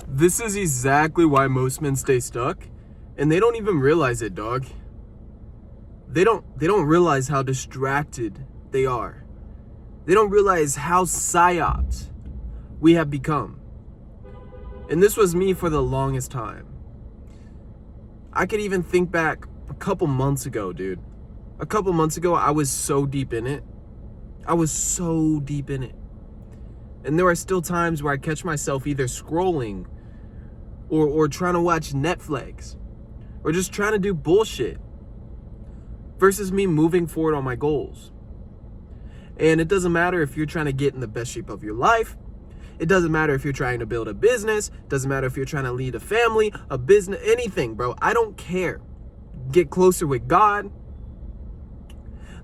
This is exactly why most men stay stuck, and they don't even realize it, dog. They don't realize how distracted they are. They don't realize how psyoped we have become. And this was me for the longest time. I could even think back a couple months ago, dude. A couple months ago, I was so deep in it. And there are still times where I catch myself either scrolling or trying to watch Netflix or just trying to do bullshit versus me moving forward on my goals. And it doesn't matter if you're trying to get in the best shape of your life. It doesn't matter if you're trying to build a business. It doesn't matter if you're trying to lead a family, a business, anything, bro. I don't care. Get closer with God.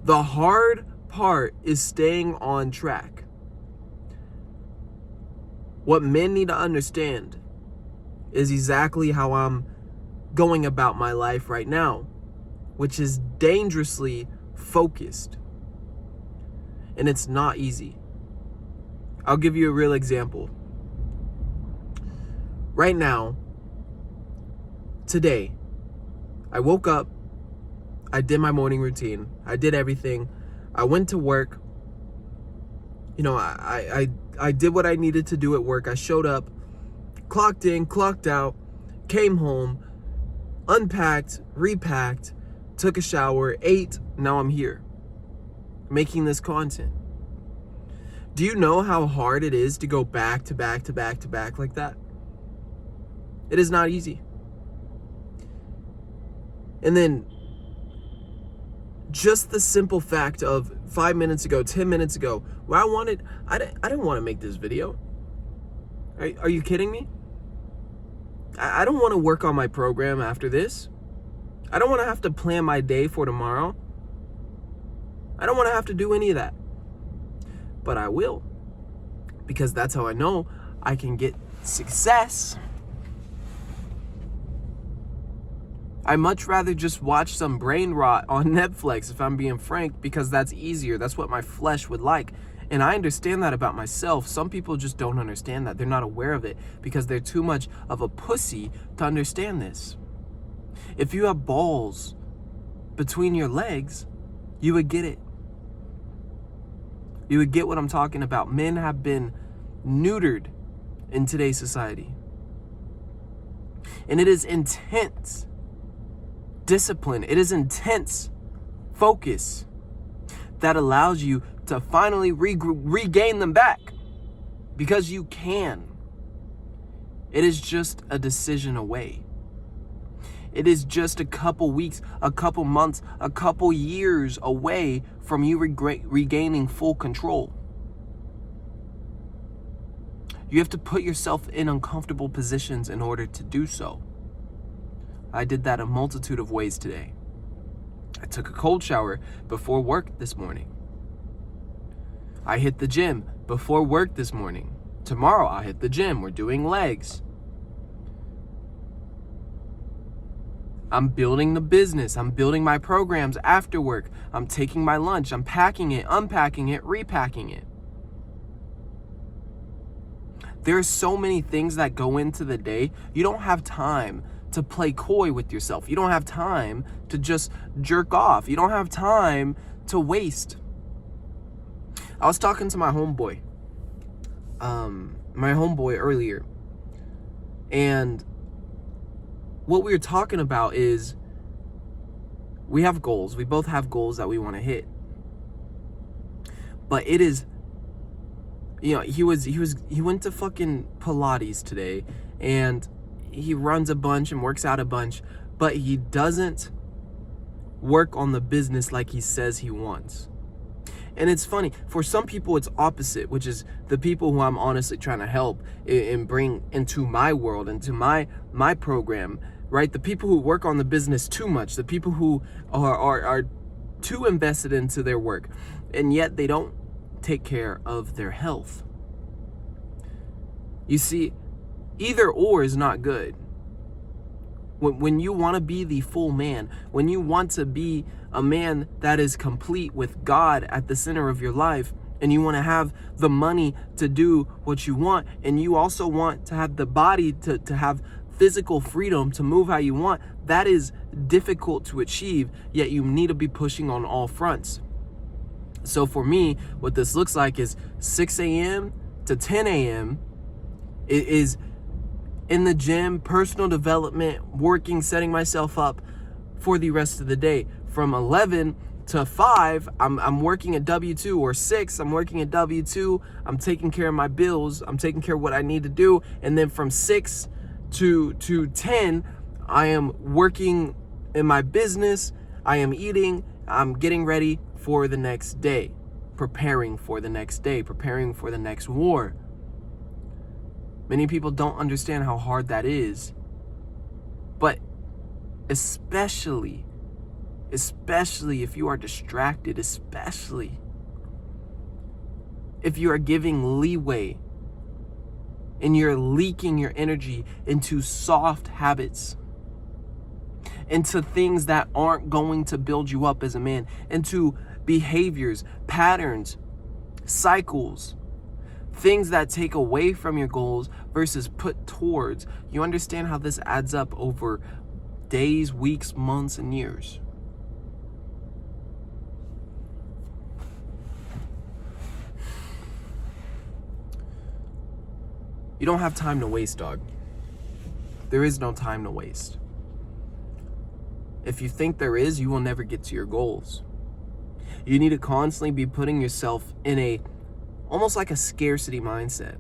The hard part is staying on track. What men need to understand is exactly how I'm going about my life right now, which is dangerously focused. And it's not easy. I'll give you a real example. Right now, today, I woke up, I did my morning routine, I did everything, I went to work, I did what I needed to do at work, I showed up, clocked in, clocked out, came home, unpacked, repacked, took a shower, ate, now I'm here, making this content. Do you know how hard it is to go back to back to back to back like that? It is not easy. And then just the simple fact of 5 minutes ago, 10 minutes ago, where I didn't want to make this video. Are you kidding me? I don't want to work on my program after this. I don't want to have to plan my day for tomorrow. I don't want to have to do any of that. But I will, because that's how I know I can get success. I much rather just watch some brain rot on Netflix, if I'm being frank, because that's easier. That's what my flesh would like. And I understand that about myself. Some people just don't understand that. They're not aware of it because they're too much of a pussy to understand this. If you have balls between your legs, you would get it. You would get what I'm talking about. Men have been neutered in today's society. And it is intense discipline. It is intense focus that allows you to finally regain them back, because you can. It is just a decision away. It is just a couple weeks, a couple months, a couple years away from you regaining full control. You have to put yourself in uncomfortable positions in order to do so. I did that a multitude of ways today. I took a cold shower before work this morning. I hit the gym before work this morning. Tomorrow I'll hit the gym. We're doing legs. I'm building the business. I'm building my programs after work. I'm taking my lunch. I'm packing it, unpacking it, repacking it. There are so many things that go into the day. You don't have time to play coy with yourself. You don't have time to just jerk off. You don't have time to waste. I was talking to my homeboy earlier, and what we were talking about is we have goals. We both have goals that we want to hit. But it is, he went to fucking Pilates today, and he runs a bunch and works out a bunch, but he doesn't work on the business like he says he wants. And it's funny, for some people it's opposite, which is the people who I'm honestly trying to help and bring into my world, into my program, right? The people who work on the business too much, the people who are too invested into their work, and yet they don't take care of their health. You see, either or is not good. When you want to be the full man, when you want to be a man that is complete with God at the center of your life, and you want to have the money to do what you want, and you also want to have the body to have physical freedom to move how you want. That is difficult to achieve, yet you need to be pushing on all fronts. So for me, what this looks like is 6 a.m. to 10 a.m. It is in the gym, personal development, working, setting myself up for the rest of the day. From 11 to 5, I'm working at W2, or 6, I'm working at W2. I'm taking care of my bills. I'm taking care of what I need to do. And then from 6 to 10, I am working in my business. I am eating. I'm getting ready for the next day, preparing for the next day, preparing for the next war. Many people don't understand how hard that is. But especially if you are distracted, especially if you are giving leeway and you're leaking your energy into soft habits, into things that aren't going to build you up as a man, into behaviors, patterns, cycles, things that take away from your goals versus put towards. You understand how this adds up over days, weeks, months, and years. You don't have time to waste, dog. There is no time to waste. If you think there is, you will never get to your goals. You need to constantly be putting yourself in almost like a scarcity mindset,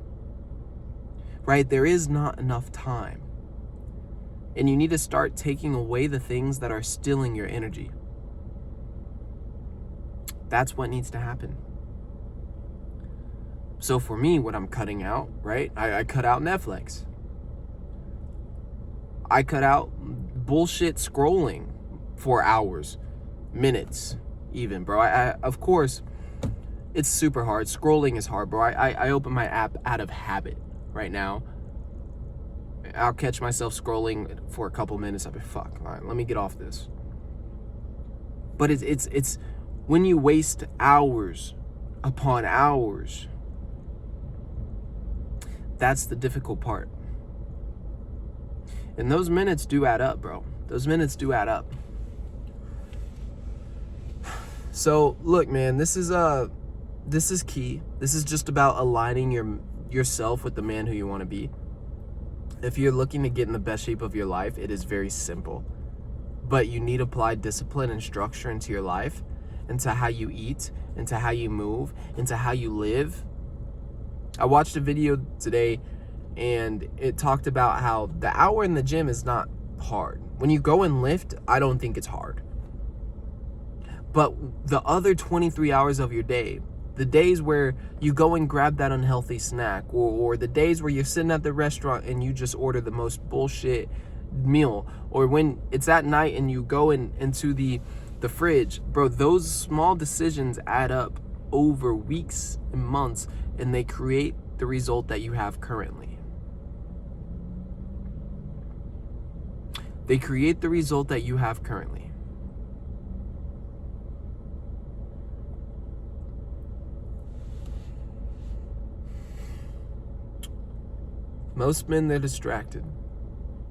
right? There is not enough time. And you need to start taking away the things that are stealing your energy. That's what needs to happen. So for me, what I'm cutting out, right? I cut out Netflix. I cut out bullshit scrolling for hours, minutes even, bro. Of course, it's super hard. Scrolling is hard, bro. I open my app out of habit right now. I'll catch myself scrolling for a couple minutes. I'll be, fuck, all right, let me get off this. But it's when you waste hours upon hours, that's the difficult part. And those minutes do add up, bro. Those minutes do add up. So look, man, this is key. This is just about aligning yourself with the man who you want to be. If you're looking to get in the best shape of your life, it is very simple. But you need to apply discipline and structure into your life, into how you eat, into how you move, into how you live. I watched a video today and it talked about how the hour in the gym is not hard. When you go and lift, I don't think it's hard. But the other 23 hours of your day, the days where you go and grab that unhealthy snack, or the days where you're sitting at the restaurant and you just order the most bullshit meal, or when it's at night and you go into the fridge, bro, those small decisions add up over weeks and months, and they create the result that you have currently. They create the result that you have currently. Most men, they're distracted.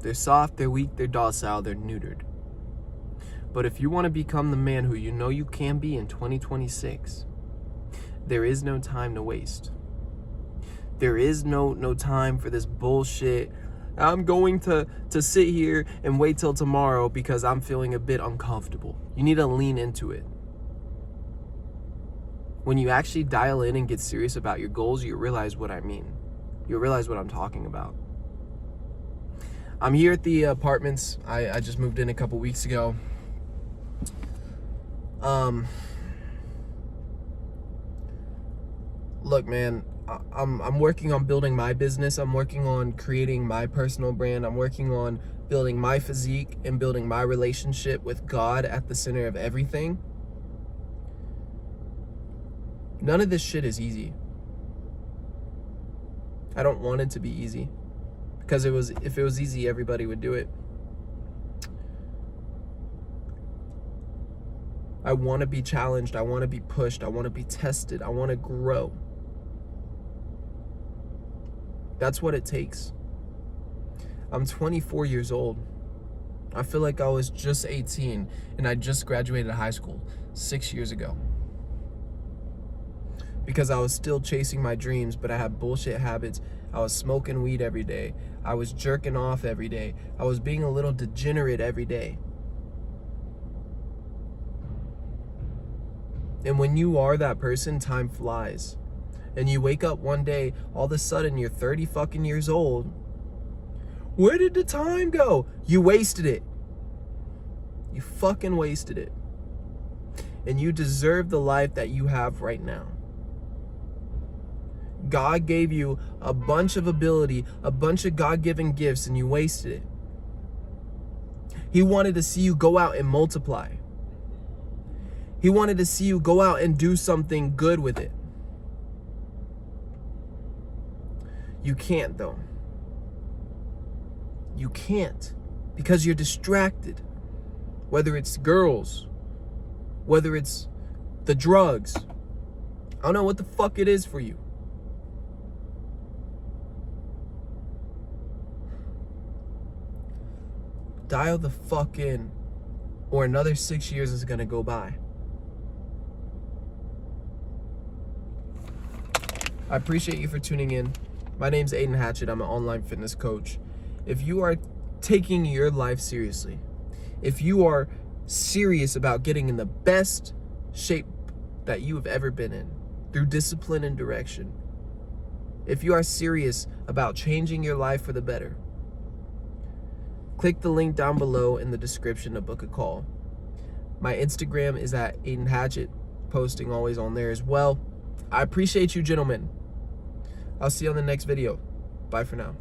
They're soft, they're weak, they're docile, they're neutered. But if you want to become the man who you know you can be in 2026, there is no time to waste. There is no time for this bullshit. I'm going to sit here and wait till tomorrow because I'm feeling a bit uncomfortable. You need to lean into it. When you actually dial in and get serious about your goals, you realize what I mean. You'll realize what I'm talking about. I'm here at the apartments. I just moved in a couple weeks ago. Look, man, I'm working on building my business. I'm working on creating my personal brand. I'm working on building my physique and building my relationship with God at the center of everything. None of this shit is easy. I don't want it to be easy, because if it was easy, everybody would do it. I want to be challenged. I want to be pushed. I want to be tested. I want to grow. That's what it takes. I'm 24 years old. I feel like I was just 18 and I just graduated high school 6 years ago. Because I was still chasing my dreams, but I had bullshit habits. I was smoking weed every day. I was jerking off every day. I was being a little degenerate every day. And when you are that person, time flies. And you wake up one day, all of a sudden you're 30 fucking years old. Where did the time go? You wasted it. You fucking wasted it. And you deserve the life that you have right now. God gave you a bunch of ability, a bunch of God-given gifts, and you wasted it. He wanted to see you go out and multiply. He wanted to see you go out and do something good with it. You can't, though. You can't, because you're distracted. Whether it's girls, whether it's the drugs. I don't know what the fuck it is for you. Dial the fuck in, or another 6 years is gonna go by. I appreciate you for tuning in. My name's Aidenhatchett. I'm an online fitness coach. If you are taking your life seriously, if you are serious about getting in the best shape that you have ever been in, through discipline and direction, if you are serious about changing your life for the better, click the link down below in the description to book a call. My Instagram is at aidenhatchett, posting always on there as well. I appreciate you, gentlemen. I'll see you on the next video. Bye for now.